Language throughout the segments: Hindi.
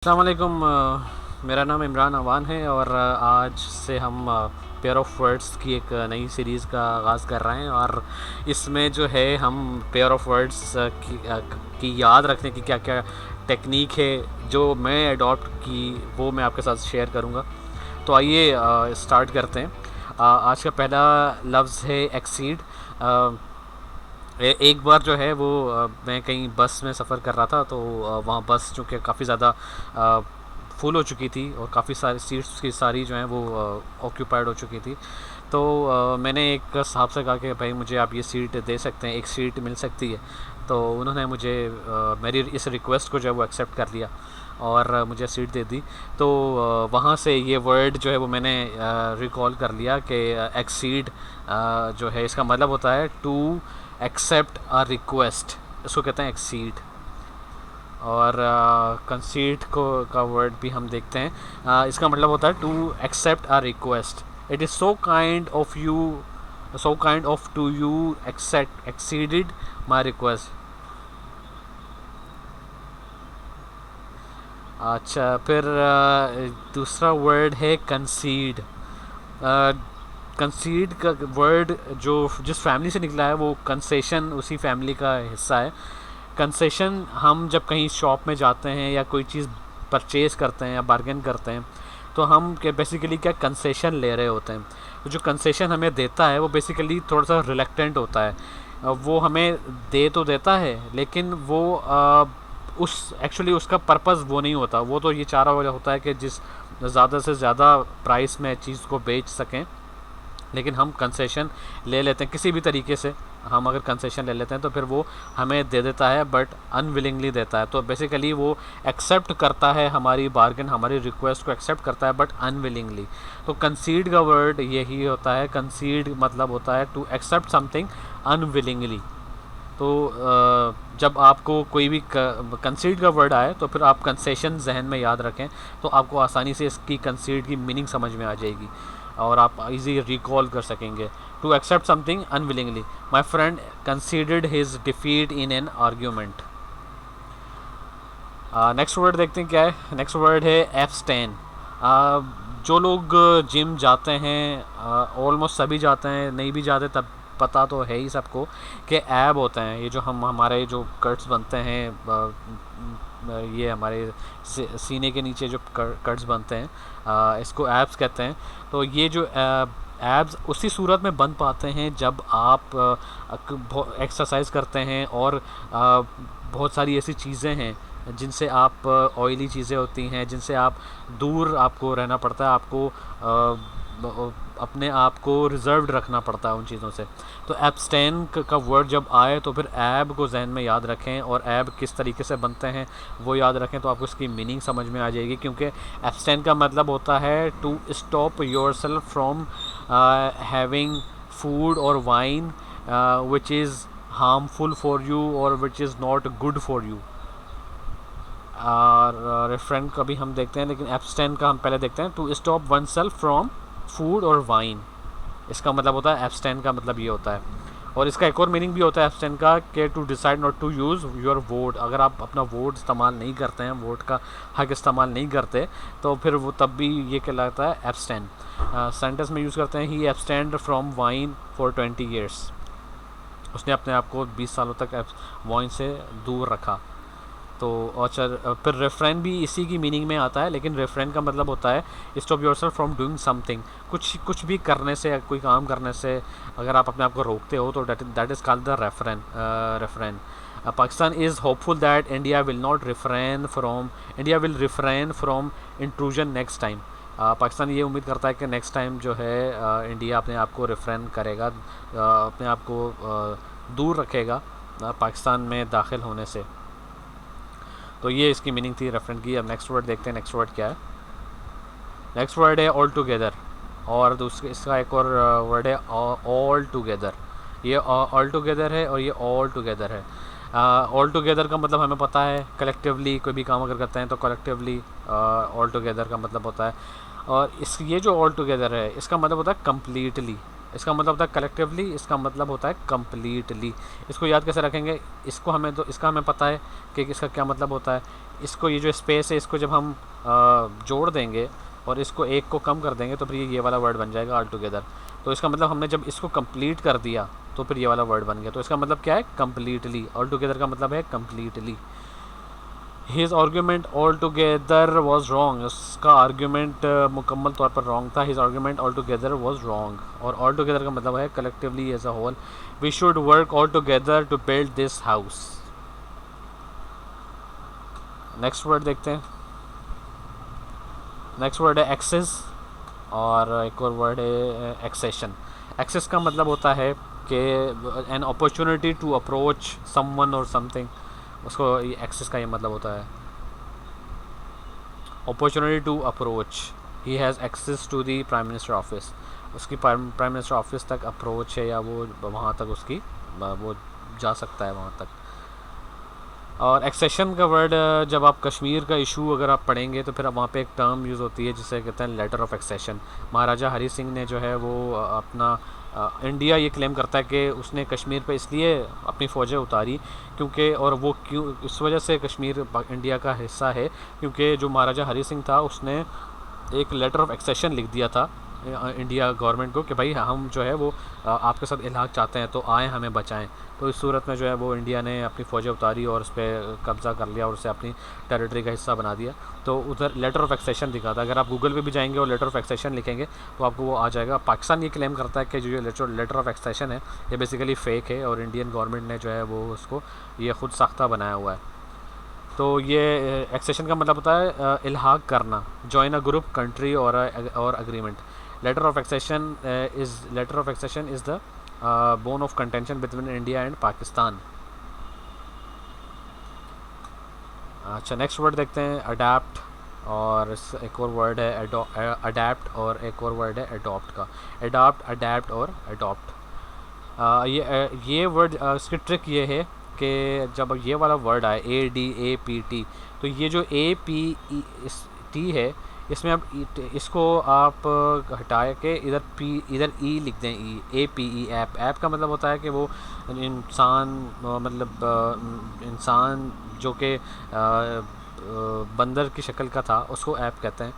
अस्सलाम वालेकुम। मेरा नाम इमरान अवान है और आज से हम पेयर ऑफ वर्ड्स की एक नई सीरीज़ का आगाज़ कर रहे हैं और इसमें जो है हम पेयर ऑफ वर्ड्स की याद रखने की क्या क्या टेक्निक है जो मैं अडॉप्ट की वो मैं आपके साथ शेयर करूँगा। तो आइए स्टार्ट करते हैं। आज का पहला लफ्ज़ है एक्सीड। एक बार जो है वो मैं कहीं बस में सफ़र कर रहा था, तो वहाँ बस जो कि काफ़ी ज़्यादा फुल हो चुकी थी और काफ़ी सारी सीट्स की सारी जो हैं वो ऑक्यूपाइड हो चुकी थी। तो मैंने एक साहब से कहा कि भाई मुझे आप ये सीट दे सकते हैं, एक सीट मिल सकती है। तो उन्होंने मुझे मेरी इस रिक्वेस्ट को जो है वो एक्सेप्ट कर लिया और मुझे सीट दे दी। तो वहाँ से ये वर्ड जो है वो मैंने रिकॉल कर लिया कि एक्सीड जो है इसका मतलब होता है टू एक्सेप्ट अ रिक्वेस्ट, इसको कहते हैं एक्सीड। और कंसीड को का वर्ड भी हम देखते हैं। इसका मतलब होता है to accept a request. It is so kind of to you accept exceeded my request. अच्छा, फिर दूसरा वर्ड है कंसीड। कंसीड का वर्ड जो जिस फैमिली से निकला है वो कंसेशन उसी फैमिली का हिस्सा है। कंसेशन हम जब कहीं शॉप में जाते हैं या कोई चीज़ परचेज़ करते हैं या बार्गेन करते हैं, तो हम क्या बेसिकली क्या कंसेशन ले रहे होते हैं। तो जो कंसेशन हमें देता है वो बेसिकली थोड़ा सा रिलेक्टेंट होता है। वो हमें दे तो देता है लेकिन वो उस एक्चुअली उसका पर्पज़ वो नहीं होता। वो तो ये चाह रहा होता है कि जिस ज़्यादा से ज़्यादा प्राइस में चीज़ को बेच सकें, लेकिन हम कंसेशन ले लेते हैं किसी भी तरीके से। हम अगर कंसेशन ले लेते हैं तो फिर वो हमें दे देता है बट अनविलिंगली देता है। तो बेसिकली वो एक्सेप्ट करता है हमारी बार्गेन, हमारी रिक्वेस्ट को एक्सेप्ट करता है बट अनविलिंगली। तो कंसीड का वर्ड यही होता है। कंसीड मतलब होता है टू एक्सेप्ट समथिंग अनविलिंगली। तो जब आपको कोई भी कंसीड का वर्ड आए तो फिर आप कंसेशन जहन में याद रखें, तो आपको आसानी से इसकी कंसीड की मीनिंग समझ में आ जाएगी और आप इजी रिकॉल कर सकेंगे। To accept something unwillingly. My friend considered his defeat in an argument. Next word देखते हैं क्या है। नेक्स्ट वर्ड है एब्सटेन। जो लोग जिम जाते हैं, ऑलमोस्ट सभी जाते हैं, नहीं भी जाते तब पता तो है ही सबको कि ऐब होते हैं। ये जो हमारे जो कट्स बनते हैं, ये हमारे सीने के नीचे जो कट्स बनते हैं, इसको एब्स कहते हैं। तो ये जो एब्स उसी सूरत में बन पाते हैं जब आप एक्सरसाइज करते हैं और बहुत सारी ऐसी चीज़ें हैं जिनसे आप ऑयली चीज़ें होती हैं जिनसे आप दूर आपको रहना पड़ता है। आपको अपने आप को रिज़र्व्ड रखना पड़ता है उन चीज़ों से। तो एब्सटेन का वर्ड जब आए तो फिर ऐब को जहन में याद रखें और ऐब किस तरीके से बनते हैं वो याद रखें, तो आपको इसकी मीनिंग समझ में आ जाएगी। क्योंकि एब्सटेन का मतलब होता है to stop yourself from having food और wine which is harmful for you और which is not good for you. और रेफरेंट का भी हम देखते हैं, लेकिन एब्सटेन का हम पहले देखते हैं। To stop oneself from food और वाइन, इसका मतलब होता है एब्सटेन का मतलब ये होता है। और इसका एक और मीनिंग भी होता है एब्सटेन का कि to decide not to use your vote. अगर आप अपना वोट इस्तेमाल नहीं करते हैं, वोट का हक इस्तेमाल नहीं करते, तो फिर वो तब भी ये कहलाता है एब्सटेन। सेंटेंस में यूज़ करते हैं he abstained from wine for 20 years. उसने अपने आप को 20 सालों तक वाइन से दूर रखा। तो और फिर रेफरेन भी इसी की मीनिंग में आता है, लेकिन रेफरेन का मतलब होता है stop yourself from doing something. कुछ भी करने से, कोई काम करने से अगर आप अपने आप को रोकते हो तो that is called the refrain. Pakistan is hopeful that India will refrain from intrusion next time. Pakistan ये उम्मीद करता है कि नेक्स्ट टाइम जो है इंडिया अपने आप को रिफ्रेन करेगा, अपने आप को दूर रखेगा पाकिस्तान में दाखिल होने से। तो ये इसकी मीनिंग थी रेफरेंट की। अब नेक्स्ट वर्ड देखते हैं, नेक्स्ट वर्ड क्या है। नेक्स्ट वर्ड है ऑल टुगेदर। और दूसरा इसका एक और वर्ड है ऑल टुगेदर। ये ऑल टुगेदर है और ये ऑल टुगेदर है। ऑल टुगेदर का मतलब हमें पता है कलेक्टिवली कोई भी काम अगर करते हैं तो कलेक्टिवली ऑल टुगेदर का मतलब होता है। और ये जो ऑल टुगेदर है इसका मतलब होता है कम्प्लीटली। इसका मतलब होता है कलेक्टिवली, इसका मतलब होता है कम्प्लीटली। इसको याद कैसे रखेंगे, इसको हमें तो इसका हमें पता है कि इसका क्या मतलब होता है। इसको ये जो स्पेस है इसको जब हम जोड़ देंगे और इसको एक को कम कर देंगे तो फिर ये वाला वर्ड बन जाएगा ऑल टुगेदर। तो इसका मतलब हमने जब इसको कंप्लीट कर दिया तो फिर ये वाला वर्ड बन गया। तो इसका मतलब क्या है, कम्प्लीटली। ऑल टुगेदर का मतलब है completely. His argument all together was wrong, उसका आर्ग्यूमेंट मुकम्मल तौर पर रॉन्ग था। His argument all together was wrong. और ऑल टुगेदर का मतलब है collectively as a whole. We should work all together to build this house. Next word देखते हैं। नेक्स्ट वर्ड है एक्सेस, और एक और वर्ड है एक्सेशन। एक्सेस का मतलब होता है कि an opportunity to approach someone और समथिंग, उसको एक्सेस का ये मतलब होता है। Opportunity to approach, he has access to the prime minister office, उसकी प्राइम मिनिस्टर ऑफिस तक अप्रोच है, या वो वहाँ तक उसकी वो जा सकता है वहाँ तक। और एक्सेशन का वर्ड, जब आप कश्मीर का इशू अगर आप पढ़ेंगे तो फिर वहाँ पे एक टर्म यूज़ होती है जिसे कहते हैं लेटर ऑफ एक्सेशन। महाराजा हरी सिंह ने जो है वो अपना इंडिया ये क्लेम करता है कि उसने कश्मीर पे इसलिए अपनी फ़ौजें उतारी क्योंकि, और वो क्यों इस वजह से कश्मीर इंडिया का हिस्सा है, क्योंकि जो महाराजा हरी सिंह था उसने एक लेटर ऑफ एक्सेशन लिख दिया था इंडिया गवर्नमेंट को कि भाई हम जो है वो आपके साथ इलाक़ चाहते हैं तो आए हमें बचाएं। तो इस सूरत में जो है वो इंडिया ने अपनी फ़ौजें उतारी और उस पर कब्ज़ा कर लिया और उसे अपनी टेरिटरी का हिस्सा बना दिया। तो उधर लेटर ऑफ एक्सेशन दिखा था। अगर आप गूगल पे भी जाएंगे और लेटर ऑफ एक्सेशन लिखेंगे तो आपको वो आ जाएगा। पाकिस्तान ये क्लेम करता है कि जो ये लेटर ऑफ एक्सेशन है ये बेसिकली फ़ेक है और इंडियन गवर्नमेंट ने जो है वो उसको ये ख़ुद साख्ता बनाया हुआ है। तो ये एक्सेशन का मतलब होता है इल्हाक करना, जॉइन अ ग्रुप, कंट्री और agreement. Letter of accession is the bone of contention between India and Pakistan. अच्छा, नेक्स्ट वर्ड देखते हैं अडेप्ट, और एक और वर्ड है अडेप्ट, और एक और वर्ड है अडॉप्ट का। अडॉप्ट, अडेप्ट और अडॉप्ट। ये वर्ड इसकी ट्रिक ये है कि जब ये वाला वर्ड आए ADAPT, तो ये जो APT है इसमें आप इसको आप हटा के इधर ई लिख दें, APE, ऐप का मतलब होता है कि वो इंसान, मतलब इंसान जो कि बंदर की शक्ल का था उसको ऐप कहते हैं।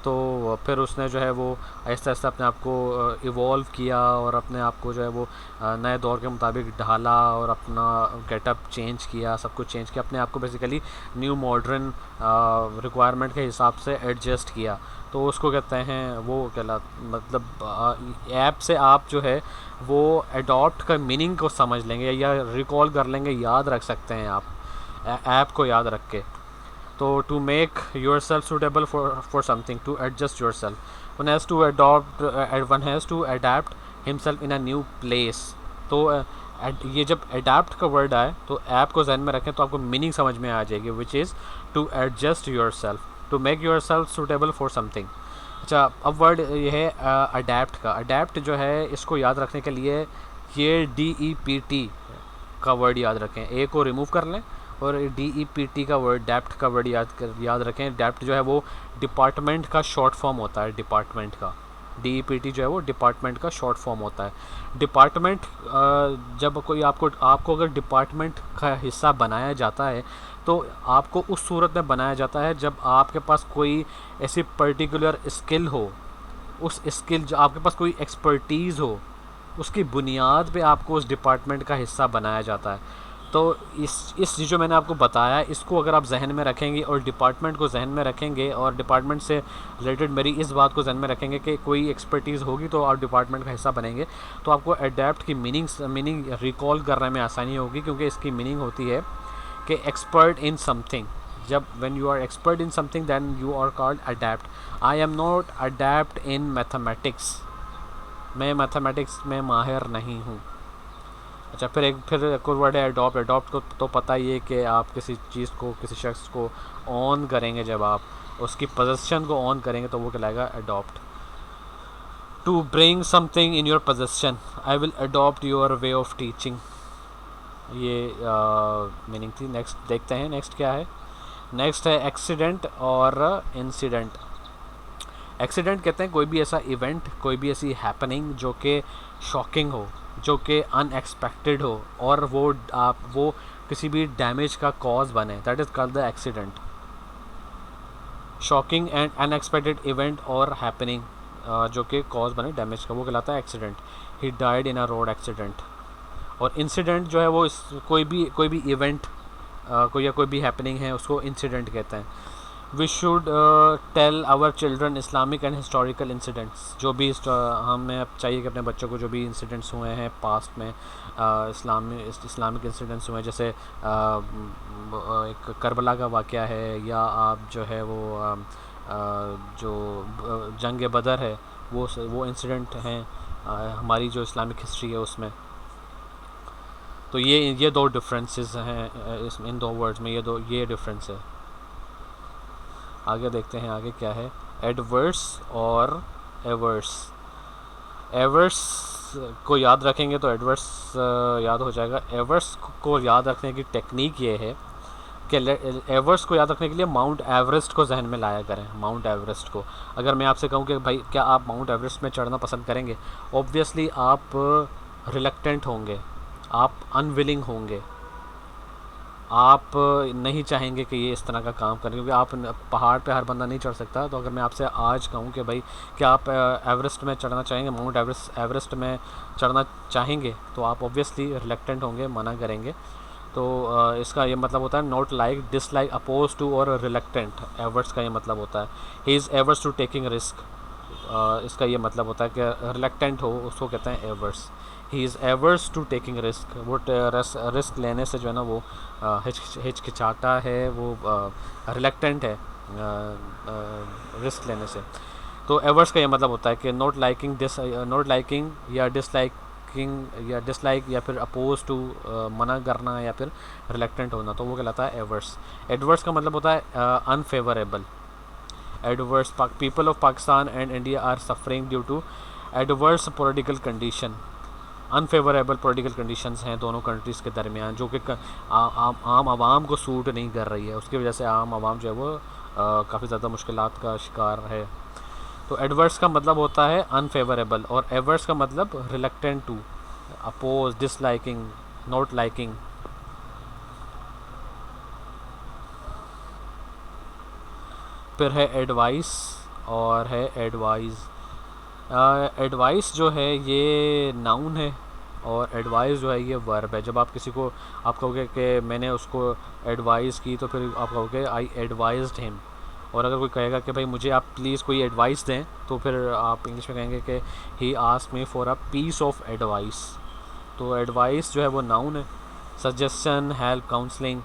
तो फिर उसने जो है वो आहिस्ता आहिस्ता अपने आप को इवॉल्व किया और अपने आप को जो है वो नए दौर के मुताबिक ढाला और अपना गेटअप चेंज किया, सब कुछ चेंज किया, अपने आप को बेसिकली न्यू मॉडर्न रिक्वायरमेंट के हिसाब से एडजस्ट किया। तो उसको कहते हैं वो मतलब ऐप से आप जो है वो अडॉप्ट का मीनिंग को समझ लेंगे या रिकॉल कर लेंगे, याद रख सकते हैं आप ऐप को याद रख के। तो to make yourself suitable for something, to adjust yourself, one has to adept himself in a new place. तो ये जब अडेप्ट का वर्ड आए तो ऐप को जहन में रखें तो आपको मीनिंग समझ में आ जाएगी, which is to adjust yourself, to make yourself suitable for something. अच्छा, अब वर्ड ये है अडेप्ट का। अडेप्ट जो है इसको याद रखने के लिए ये DEPT का वर्ड याद रखें, ए को रिमूव कर लें और DEPT का वर्ड, डेप्ट का वर्ड याद रखें। डेप्ट जो है वो डिपार्टमेंट का शॉर्ट फॉर्म होता है, डिपार्टमेंट का। DEPT जो है वो डिपार्टमेंट का शॉर्ट फॉर्म होता है। डिपार्टमेंट, जब कोई आपको अगर डिपार्टमेंट का हिस्सा बनाया जाता है तो आपको उस सूरत में बनाया जाता है जब आपके पास कोई ऐसी पर्टिकुलर स्किल हो, उस स्किल जो आपके पास कोई एक्सपर्टीज़ हो, उसकी बुनियाद पे आपको उस डिपार्टमेंट का हिस्सा बनाया जाता है। तो इस जो मैंने आपको बताया इसको अगर आप जहन में रखेंगे और डिपार्टमेंट को जहन में रखेंगे और डिपार्टमेंट से रिलेटेड मेरी इस बात को जहन में रखेंगे कि कोई एक्सपर्टीज़ होगी तो आप डिपार्टमेंट का हिस्सा बनेंगे, तो आपको अडेप्ट की मीनिंग रिकॉल करने में आसानी होगी, क्योंकि इसकी मीनिंग होती है कि एक्सपर्ट इन समथिंग। जब when you are expert in something then you are called adept. I am not adept in mathematics, मैं मैथमेटिक्स में माहिर नहीं हूँ। अच्छा, फिर एक और वर्ड है अडॉप्ट। अडॉप्ट को तो पता ही है कि आप किसी चीज़ को, किसी शख्स को ऑन करेंगे, जब आप उसकी पोजेसन को ऑन करेंगे तो वो कहलाएगा adopt. To bring something in your possession, I will adopt your way of teaching, ये मीनिंग थी। नेक्स्ट देखते हैं, नेक्स्ट क्या है। नेक्स्ट है एक्सीडेंट और इंसिडेंट। एक्सीडेंट कहते हैं कोई भी ऐसा इवेंट, कोई भी ऐसी हैपनिंग जो कि शॉकिंग हो, जो कि अनएक्सपेक्टेड हो और वो किसी भी डैमेज का कॉज बने, that is called the accident. Shocking and unexpected event और हैपनिंग जो कि कॉज बने डैमेज का, वो कहलाता है accident. He died in a road accident. और इंसिडेंट जो है वो कोई भी इवेंट कोई भी हैपनिंग है उसको इंसिडेंट कहते हैं। We should tell our children Islamic and historical incidents. जो भी हमें अब चाहिए कि अपने बच्चों को जो भी इंसिडेंट्स हुए हैं पास्ट में, इस्लामिक इंसिडेंट्स हुए हैं, जैसे एक करबला का वाक़या है, या आप जो है वो जो जंग बदर है, वो इंसिडेंट हैं हमारी जो इस्लामिक हिस्ट्री है उसमें। तो ये दो डिफरेंसेस हैं इन दो वर्ड्स में, ये डिफरेंस है। आगे देखते हैं आगे क्या है, एडवर्स और एवर्स। एवर्स को याद रखेंगे तो एडवर्स याद हो जाएगा। एवर्स को याद रखने की टेक्निक ये है कि एवर्स को याद रखने के लिए माउंट एवरेस्ट को जहन में लाया करें। माउंट एवरेस्ट को, अगर मैं आपसे कहूँ कि भाई क्या आप माउंट एवरेस्ट में चढ़ना पसंद करेंगे, ऑब्वियसली आप रिलक्टेंट होंगे, आप अनविलिंग होंगे, आप नहीं चाहेंगे कि ये इस तरह का काम करें, क्योंकि आप पहाड़ पे हर बंदा नहीं चढ़ सकता। तो अगर मैं आपसे आज कहूँ कि भाई क्या आप एवरेस्ट में चढ़ना चाहेंगे, माउंट एवरेस्ट में चढ़ना चाहेंगे, तो आप ऑब्वियसली रिलक्टेंट होंगे, मना करेंगे। तो इसका ये मतलब होता है not like, dislike, oppose to और रिलक्टेंट। एवर्स का ये मतलब होता है he is averse to taking risk. इसका ये मतलब होता है कि रिलक्टेंट हो उसको कहते हैं averse. He is averse to taking risk. वो रिस्क लेने से जो है ना वो हिचकिचाता है, वो रिलक्टेंट है रिस्क लेने से। तो एवर्स का ये मतलब होता है कि नॉट लाइकिंग या डिसलाइक या फिर अपोज टू, मना करना या फिर रिलक्टेंट होना, तो वो कहलाता है एवर्स। एडवर्स का मतलब होता है unfavourable. Adverse, people of Pakistan and India are suffering due to adverse political condition. Unfavourable political conditions हैं दोनों कंट्रीज़ के दरमियान, जो कि आम आवाम को सूट नहीं कर रही है। उसकी वजह से आम आवाम जो है वो काफ़ी ज़्यादा मुश्किलात का शिकार है। तो एडवर्स का मतलब होता है अनफेवरेबल, और एवर्स का मतलब reluctant to, oppose, disliking, not liking. फिर है एडवाइस और है एडवाइज़। एडवाइस जो है ये नाउन है और एडवाइस जो है ये वर्ब है। जब आप किसी को आप कहोगे कि मैंने उसको एडवाइस की, तो फिर आप कहोगे आई एडवाइज्ड हिम। और अगर कोई कहेगा कि भाई मुझे आप प्लीज़ कोई एडवाइस दें, तो फिर आप इंग्लिश में कहेंगे कि he asked me for a piece of advice. तो एडवाइस जो है वो नाउन है। Suggestion, help, counselling.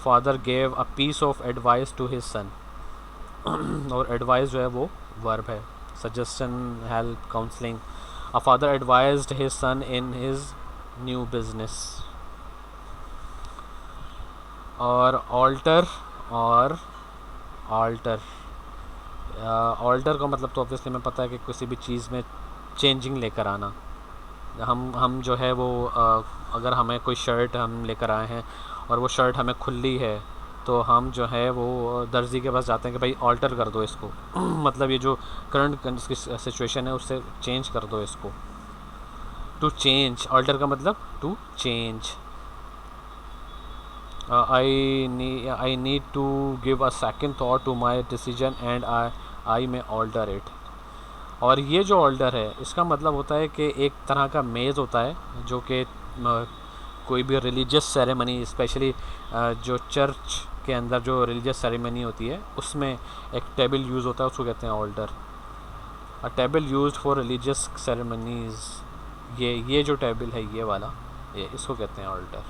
Father gave a piece of advice to his son. और एडवाइस जो है वो वर्ब है। Suggestion, help, counselling. A father advised his son in his new business. और ऑल्टर और ऑल्टर। ऑल्टर का मतलब तो ऑब्वियसली हमें पता है कि किसी भी चीज़ में चेंजिंग लेकर आना। हम जो है वो अगर हमें कोई शर्ट हम लेकर आए हैं और वो शर्ट हमें खुली है, तो हम जो है वो दर्जी के पास जाते हैं कि भाई ऑल्टर कर दो इसको। मतलब ये जो करंट सिचुएशन है उससे चेंज कर दो इसको। टू चेंज, ऑल्टर का मतलब to change. I need to give a second thought to my decision and I may alter it। और ये जो ऑल्टर है इसका मतलब होता है कि एक तरह का मेज़ होता है जो कि कोई भी रिलीजियस सेरेमनी, स्पेशली जो चर्च के अंदर जो रिलीजियस सेरेमनी होती है उसमें एक टेबल यूज़ होता है, उसको कहते हैं altar. A table used for religious ceremonies. ये जो टेबल है ये वाला, ये इसको कहते हैं ऑल्टर।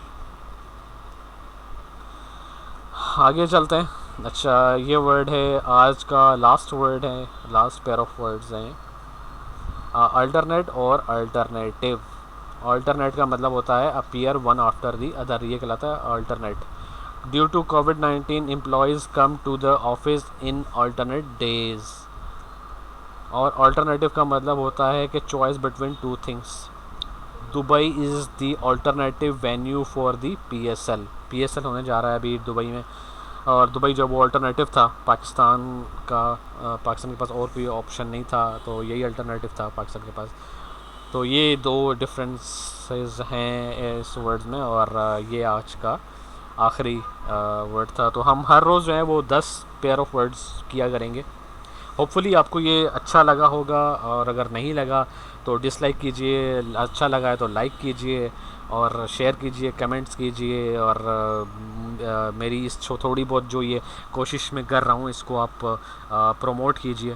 आगे चलते हैं। अच्छा, ये वर्ड है आज का लास्ट वर्ड है, लास्ट पेयर ऑफ वर्ड्स हैं अल्टरनेट और अल्टरनेटिव। अल्टरनेट का मतलब होता है appear one after the other, ये कहलाता है अल्टरनेट। ड्यू टू कोविड-19 employees come to the office in alternate days. और अल्टरनेटिव का मतलब होता है कि choice between two things. Dubai is the alternative venue for the PSL। PSL होने जा रहा है अभी दुबई में। और दुबई जो वो अल्टरनेटिव था पाकिस्तान का। पाकिस्तान के पास और कोई ऑप्शन नहीं था, तो यही अल्टरनेटिव था पाकिस्तान के पास। तो ये दो डिफरेंसेस हैं इस वर्ड्स में, और ये आज का आखिरी वर्ड था। तो हम हर रोज़ जो है वो 10 पेयर ऑफ वर्ड्स किया करेंगे। होपफुली आपको ये अच्छा लगा होगा, और अगर नहीं लगा तो डिसलाइक कीजिए, अच्छा लगा है तो लाइक कीजिए और शेयर कीजिए, कमेंट्स कीजिए। और मेरी इस थोड़ी बहुत जो ये कोशिश मैं कर रहा हूँ इसको आप प्रमोट कीजिए।